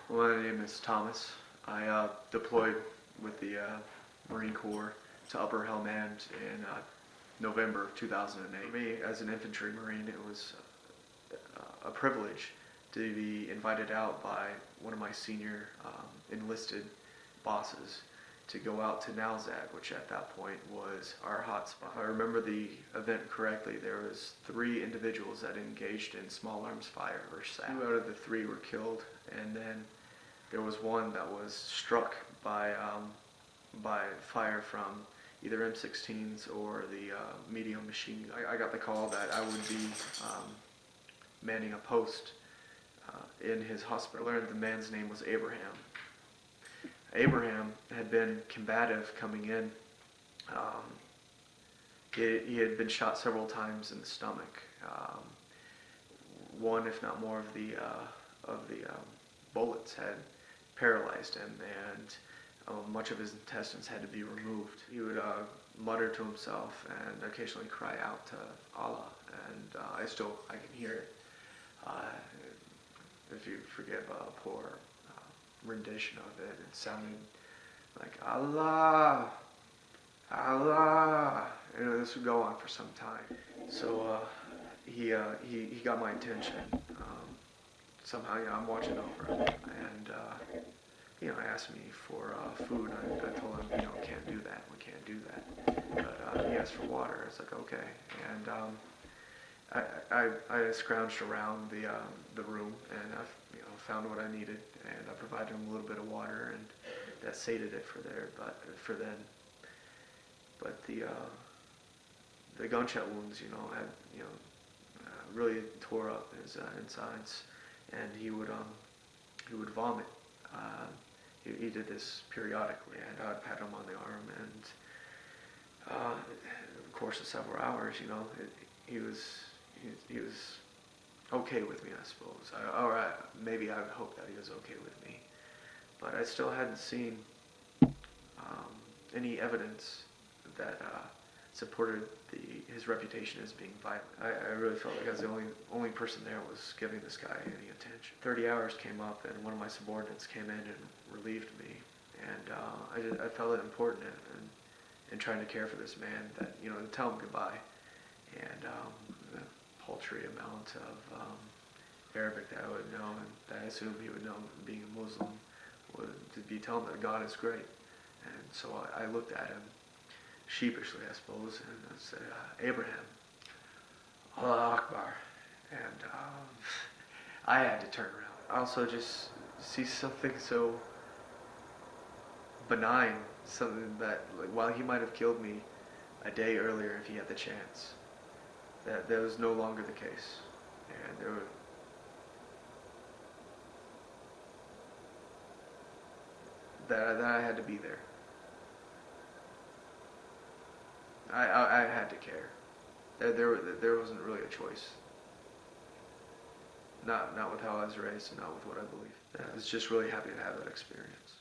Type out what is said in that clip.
Well, my name is Thomas. I deployed with the Marine Corps to Upper Helmand in November of 2008. For me, as an infantry Marine, it was a privilege to be invited out by one of my senior enlisted bosses to go out to Nalzad, which at that point was our hotspot. If I remember the event correctly, there was 3 individuals that engaged in small arms fire or SAF. 2 out of the 3 were killed, and then there was one that was struck by fire from either M16s or the medium machine gun. I got the call that I would be manning a post in his hospital. I learned the man's name was Abraham. Abraham had been combative coming in. He had been shot several times in the stomach. One, if not more, of the bullets had paralyzed him, and much of his intestines had to be removed. He would mutter to himself and occasionally cry out to Allah, and I can hear it. If you forgive a poor rendition of it, it sounded like Allah, Allah. And this would go on for some time. So he got my attention. Somehow, I'm watching over him, and he asked me for food. I told him, can't do that. We can't do that. But he asked for water. I was like, okay. And I scrounged around the room, and I found what I needed, and I provided him a little bit of water, and that sated it for then. But the gunshot wounds, had really tore up his insides, and he would vomit. He did this periodically, and I would pat him on the arm, and in the course of several hours, he was okay with me, I suppose. Maybe I would hope that he was okay with me, but I still hadn't seen any evidence that supported his reputation as being violent. I really felt like I was the only person there was giving this guy any attention. 30 hours came up, and one of my subordinates came in and relieved me, and I felt it important in trying to care for this man, that to tell him goodbye, and the paltry amount of Arabic that I would know, and that I assumed he would know, being a Muslim, would to be telling him that God is great. And so I looked at him sheepishly, I suppose, and I said, Abraham, Allah Akbar. And I had to turn around. I also just see something so benign, something that, while he might have killed me a day earlier if he had the chance, that was no longer the case. And that I had to be there. I had to care. There wasn't really a choice. Not with how I was raised, and not with what I believe. I was just really happy to have that experience.